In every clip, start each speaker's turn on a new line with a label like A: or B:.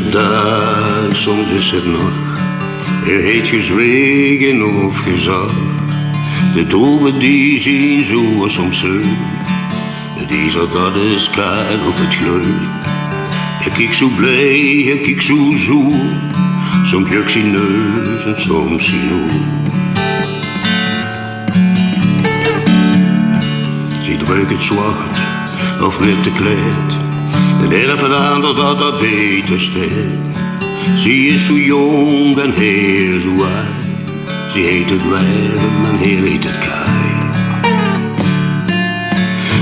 A: het dag, soms is het nacht. Er heeft gezwegen of gezag. De droeven die zien zo soms zo. Die zal dat is kaal of het gleut. Ik kijk zo blij, ik kijk zo zoel. Soms juk zijn neus en soms zijn oor. Ze drukt het zwart of witte kleed. De ene van de ander dat beter staat. Ze is zo jong en heel zo oud. Ze heet het wijven en heel heet het kaai.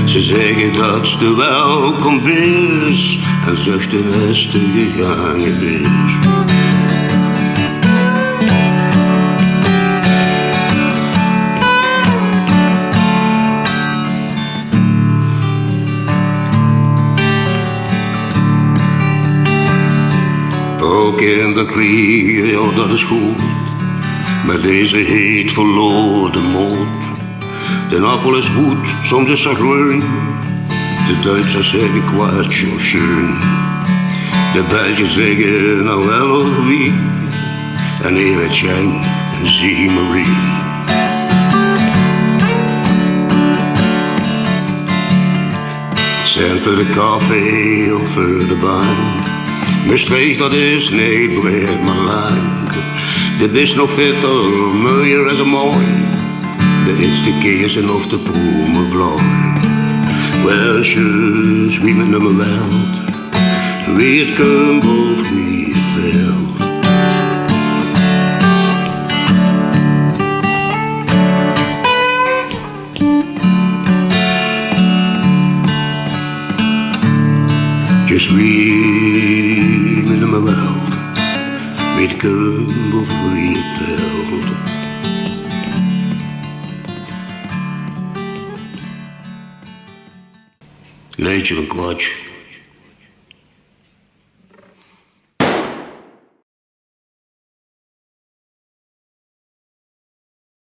A: Ze zeggen dat ze welkom is en zuchten als ze gegaan is. Ook in de kwie, ja dat is goed, maar deze heet verloor de moed. De appel is goed, soms is er groen. De Duitsers zeggen kwatsj of schön. De Belgen zeggen nou wel of wie. En hier het schijn en zie Marie. Cent voor de koffie of voor de bank. Maastricht dat is niet breed maar lang. De bis nog fitter, mooier is mooi. De eerste keer of de bloemen blauw. Welsjes, wie met nummer welt. Wie het kump of wie het veld. Just wie met nummer welt. Wie het kump of wie het veld. Leedsje van kwatsj.